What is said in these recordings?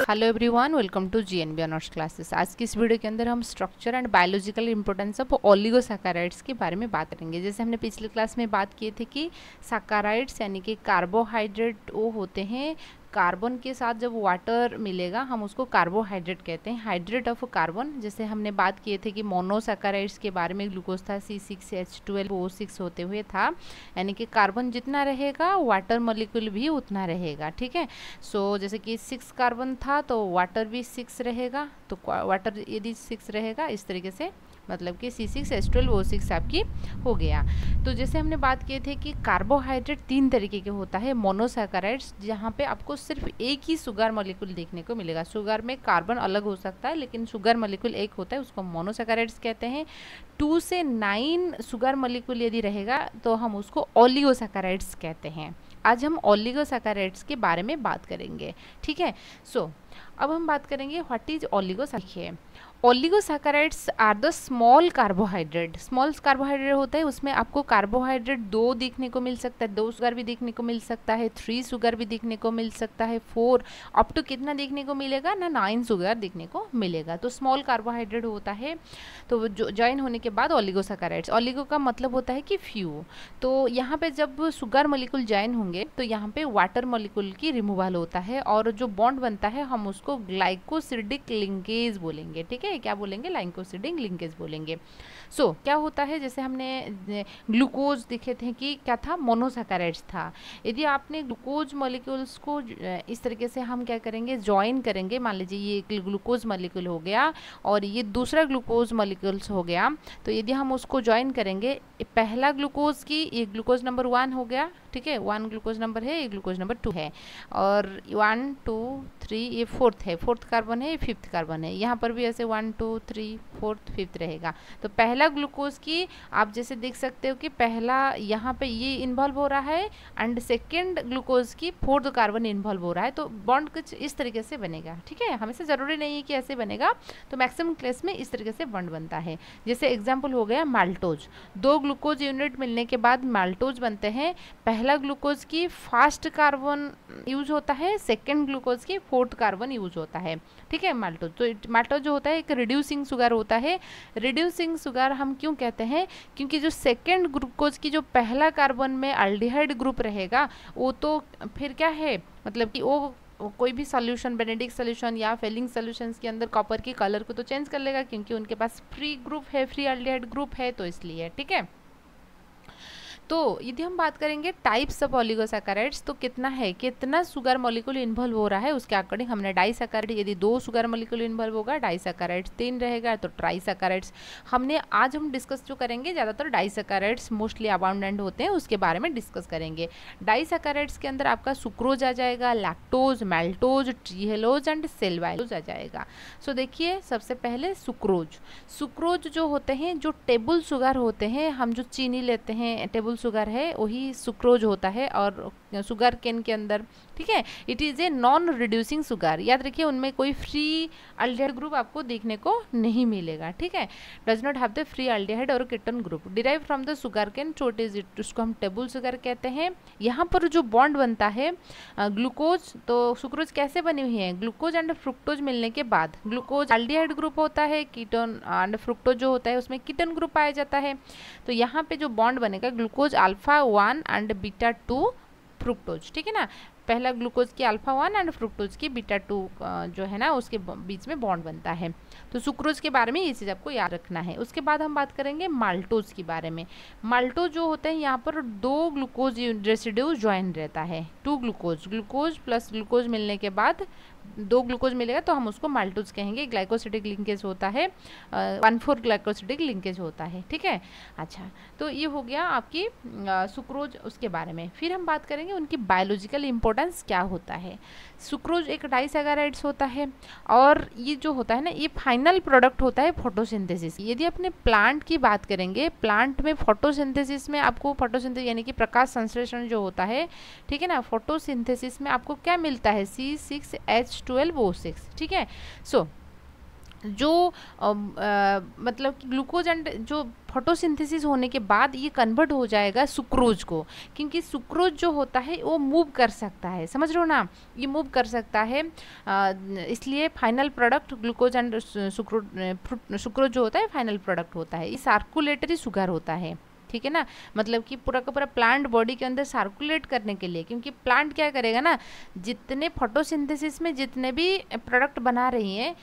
Hello everyone, welcome to GNB honours classes. आज की इस वीडियो के अंदर हम structure and biological importance of oligosaccharides के बारे में बात करेंगे। जैसे हमने पिछले क्लास में बात किए थे कि सैकेराइड्स यानी कि कार्बोहाइड्रेट वो होते हैं, कार्बन के साथ जब वाटर मिलेगा हम उसको कार्बोहाइड्रेट कहते हैं, हाइड्रेट ऑफ कार्बन। जैसे हमने बात किए थे कि मोनोसैकेराइड्स के बारे में, ग्लूकोज था C6H12O6 होते हुए था, यानी कि कार्बन जितना रहेगा वाटर मॉलिक्यूल भी उतना रहेगा। ठीक है, सो जैसे कि 6 कार्बन था तो वाटर भी 6 रहेगा, तो वाटर यदि 6 रहेगा इस तरीके से, मतलब कि C6H12O6 आपकी हो गया। तो जैसे हमने बात किए थे कि कार्बोहाइड्रेट 3 तरीके के होता है, मोनोसैकेराइड्स, जहाँ पे आपको सिर्फ एक ही शुगर मॉलिक्यूल देखने को मिलेगा। शुगर में कार्बन अलग हो सकता है लेकिन शुगर मॉलिक्यूल एक होता है, उसको मोनोसैकेराइड्स कहते हैं। 2 से 9 शुगर मॉलिक्यूल यदि रहेगा तो हम उसको ओलिगोसैकेराइड्स कहते हैं। आज हम ओलिगोसैकेराइड्स के बारे में बात करेंगे। ठीक है, सो अब हम बात करेंगे what is oligosaccharides. Oligosaccharides are the small carbohydrate. Small carbohydrate होता है, उसमें आपको कार्बोहाइड्रेट 2 देखने को मिल सकता है, 2 शुगर भी देखने को मिल सकता है, 3 शुगर भी देखने को मिल सकता है, 4 अप टू कितना देखने को मिलेगा ना, 9 शुगर देखने को मिलेगा। तो स्मॉल कार्बोहाइड्रेट होता है। तो जो ज्वाइन होने के बाद ओलिगोसैकेराइड्स, ओलिगो का मतलब होता है कि फ्यू। तो यहाँ पे जब शुगर मॉलिक्यूल ज्वाइन होंगे तो यहाँ पे वाटर मॉलिक्यूल की रिमूवल होता है और जो बॉन्ड बनता है हम उसको ग्लाइकोसिडिक लिंकेज बोलेंगे। ठीक है, क्या बोलेंगे? ग्लाइकोसिडिक लिंकेज बोलेंगे। सो क्या होता है, जैसे हमने ग्लूकोज देखे थे कि क्या था, मोनोसैकेराइड्स था। यदि आपने ग्लूकोज मॉलिक्यूल्स को इस तरीके से हम क्या करेंगे, ज्वाइन करेंगे, मान लीजिए ये एक ग्लूकोज मॉलिक्यूल हो गया और ये दूसरा ग्लूकोज मॉलिक्यूल्स हो गया, तो यदि हम उसको ज्वाइन करेंगे, पहला ग्लूकोज की ये ग्लूकोज नंबर 1 हो गया, ठीक है, 1 ग्लूकोज नंबर है, ये ग्लूकोज नंबर 2 है, और 1 2 3 ये 4th है, 4th कार्बन है, ये 5th कार्बन है। यहाँ पर भी ऐसे 1 2 3 4th 5th रहेगा। तो पहला ग्लूकोज की आप जैसे देख सकते हो कि पहला यहाँ पे ये इन्वॉल्व हो रहा है एंड सेकेंड ग्लूकोज की 4th कार्बन इन्वॉल्व हो रहा है, तो बॉन्ड कुछ इस तरीके से बनेगा। ठीक है, हमेशा ज़रूरी नहीं है कि ऐसे बनेगा, तो मैक्सिमम केस में इस तरीके से बॉन्ड बनता है। जैसे एग्जाम्पल हो गया माल्टोज, 2 ग्लूकोज यूनिट मिलने के बाद माल्टोज बनते हैं। पहला ग्लूकोज की फर्स्ट कार्बन यूज होता है, सेकेंड ग्लूकोज की 4th कार्बन यूज होता है। ठीक है, माल्टोज, तो माल्टोज जो होता है एक रिड्यूसिंग शुगर होता है। रिड्यूसिंग शुगर हम क्यों कहते हैं, क्योंकि जो सेकेंड ग्लूकोज की जो पहला कार्बन में अल्डिहाइड ग्रुप रहेगा वो तो फिर क्या है, मतलब कि वो कोई भी सॉल्यूशन, बेनेडिक सॉल्यूशन या फेलिंग सॉल्यूशंस के अंदर कॉपर के कलर को तो चेंज कर लेगा, क्योंकि उनके पास फ्री ग्रुप है, फ्री अल्डिहाइड ग्रुप है, तो इसलिए। ठीक है, तो यदि हम बात करेंगे टाइप्स ऑफ ओलिगोसैकेराइड्स, तो कितना है, कितना शुगर मॉलिक्यूल इन्वॉल्व हो रहा है उसके अकॉर्डिंग हमने डाइसैकेराइड, यदि 2 शुगर मॉलिक्यूल इन्वॉल्व होगा डाइसैकेराइड्स, 3 रहेगा तो ट्राइसैकेराइड्स। हमने आज हम डिस्कस जो करेंगे ज़्यादातर डाइसैकेराइड्स मोस्टली अबाउंडेंट होते हैं, उसके बारे में डिस्कस करेंगे। डाइसैकेराइड्स के अंदर आपका सुक्रोज आ जाएगा, लैक्टोज, मैल्टोज, ट्रीहेलोज एंड सेल्वाइलोज आ जाएगा। सो देखिए, सबसे पहले सुक्रोज। सुक्रोज जो होते हैं, जो टेबल शुगर होते हैं, हम जो चीनी लेते हैं टेबल शुगर है वही सुक्रोज होता है, और शुगर केन के अंदर, ठीक है, it is a non reducing sugar. याद रखिए, उनमें कोई फ्री अल्डिहाइड ग्रुप आपको देखने को नहीं मिलेगा। ठीक है, does not have the free aldehyde और ketone group, derive from the sugar cane, so it is, उसको हम टेबल शुगर कहते हैं। यहाँ पर जो बॉन्ड बनता है ग्लूकोज, तो सुक्रोज कैसे बनी हुई है, ग्लूकोज एंड फ्रुक्टोज मिलने के बाद ग्लूकोज अल्डिहाइड ग्रुप होता है, कीटोन एंड फ्रुक्टोज जो होता है उसमें कीटोन ग्रुप पाया जाता है। तो यहाँ पे जो बॉन्ड बनेगा glucose alpha 1 and beta 2 fructose. ठीक है ना, पहला ग्लूकोज की अल्फा 1 एंड फ्रुक्टोज की बीटा 2 जो है ना उसके बीच में बॉन्ड बनता है। तो सुक्रोज के बारे में ये चीज़ आपको याद रखना है। उसके बाद हम बात करेंगे माल्टोज के बारे में। माल्टोज जो होते हैं, यहाँ पर 2 ग्लूकोज रेसिड्यू ज्वाइन रहता है, 2 ग्लूकोज, ग्लूकोज प्लस ग्लूकोज मिलने के बाद 2 ग्लूकोज मिलेगा तो हम उसको माल्टोज कहेंगे। ग्लाइकोसिडिक लिंकेज होता है, 1,4 ग्लाइकोसिडिक लिंकेज होता है। ठीक है, अच्छा, तो ये हो गया आपकी सुक्रोज उसके बारे में। फिर हम बात करेंगे उनकी बायोलॉजिकल इंपॉर्टेंस क्या होता है। सुक्रोज एक डाइसैकेराइड्स होता है और ये जो होता है ना, ये फाइनल प्रोडक्ट होता है फोटोसिंथेसिस। यदि अपने प्लांट की बात करेंगे, प्लांट में फोटोसिंथेसिस में आपको फोटोसिंथेसिस यानी कि प्रकाश संश्लेषण जो होता है, ठीक है ना, फोटोसिंथेसिस में आपको क्या मिलता है, C6H12O6। ठीक है, सो जो मतलब कि ग्लूकोज एंड जो फोटोसिंथेसिस होने के बाद ये कन्वर्ट हो जाएगा सुक्रोज को, क्योंकि सुक्रोज जो होता है वो मूव कर सकता है, समझ रहे हो ना, ये मूव कर सकता है, इसलिए final product glucose and sucrose जो होता है फाइनल प्रोडक्ट होता है। ये सर्कुलेटरी शुगर होता है, ठीक है ना, मतलब कि पूरा का पूरा प्लांट बॉडी के अंदर सर्कुलेट करने के लिए, क्योंकि प्लांट क्या करेगा ना, जितने फोटोसिंथेसिस में जितने भी प्रोडक्ट बना रही हैं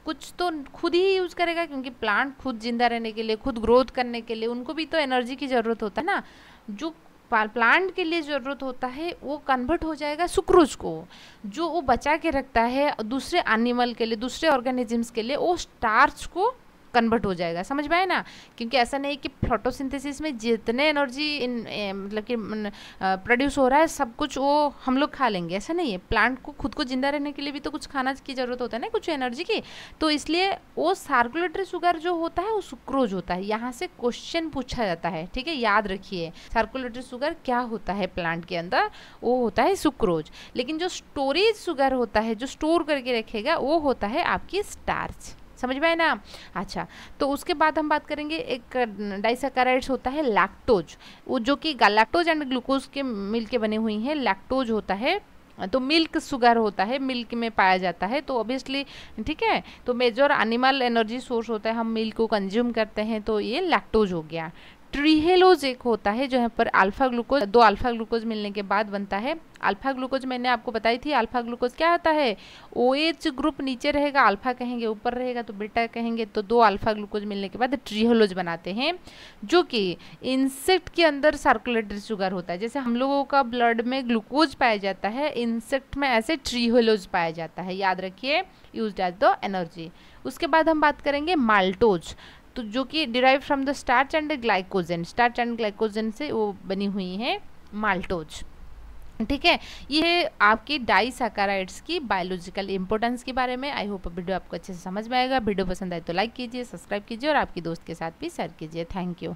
कुछ तो खुद ही यूज़ करेगा, क्योंकि प्लांट खुद जिंदा रहने के लिए, खुद ग्रोथ करने के लिए उनको भी तो एनर्जी की ज़रूरत होता है ना, जो प्लांट के लिए ज़रूरत होता है वो कन्वर्ट हो जाएगा सुक्रोज को, जो वो बचा के रखता है दूसरे एनिमल के लिए, दूसरे ऑर्गेनिजम्स के लिए, वो स्टार्च को कन्वर्ट हो जाएगा, समझ में आए ना। क्योंकि ऐसा नहीं कि फोटोसिंथेसिस में जितने एनर्जी मतलब कि प्रोड्यूस हो रहा है सब कुछ वो हम लोग खा लेंगे, ऐसा नहीं है, प्लांट को खुद को जिंदा रहने के लिए भी तो कुछ खाना की ज़रूरत होता है ना, कुछ एनर्जी की, तो इसलिए वो सर्कुलेटरी शुगर जो होता है वो सुक्रोज होता है। यहाँ से क्वेश्चन पूछा जाता है, ठीक है, याद रखिए सर्कुलेटरी शुगर क्या होता है प्लांट के अंदर, वो होता है सुक्रोज। लेकिन जो स्टोरेज शुगर होता है, जो स्टोर करके रखेगा, वो होता है आपकी स्टार्च, समझ में आए ना। अच्छा, तो उसके बाद हम बात करेंगे एक डाइसैकेराइड्स होता है लैक्टोज, वो जो कि लैक्टोज एंड ग्लूकोज के मिल के बने हुई हैं। लैक्टोज होता है तो मिल्क शुगर होता है, मिल्क में पाया जाता है, तो ऑब्वियसली ठीक है, तो मेजर एनिमल एनर्जी सोर्स होता है, हम मिल्क को कंज्यूम करते हैं, तो ये लैक्टोज हो गया। ट्रीहेलोज एक होता है जो यहाँ पर अल्फा ग्लूकोज, 2 अल्फा ग्लूकोज मिलने के बाद बनता है। अल्फा ग्लूकोज मैंने आपको बताई थी, अल्फा ग्लूकोज क्या होता है, OH ग्रुप नीचे रहेगा, अल्फा कहेंगे, ऊपर रहेगा तो बीटा कहेंगे, तो 2 अल्फा ग्लूकोज मिलने के बाद ट्रीहेलोज बनाते हैं, जो कि इंसेक्ट के अंदर सर्कुलेटरी शुगर होता है। जैसे हम लोगों का ब्लड में ग्लूकोज पाया जाता है, इंसेक्ट में ऐसे ट्रीहेलोज पाया जाता है, याद रखिए, यूज्ड एज द एनर्जी। उसके बाद हम बात करेंगे माल्टोज, तो जो कि derive from the starch and glycogen, starch and glycogen से वो बनी हुई है माल्टोज, ठीक है। ये आपकी डाइसैकेराइड्स की बायोलॉजिकल इंपॉर्टेंस के बारे में। आई होप वीडियो आपको अच्छे से समझ में आएगा। वीडियो पसंद आए तो लाइक कीजिए, सब्सक्राइब कीजिए और आपकी दोस्त के साथ भी शेयर कीजिए। Thank you.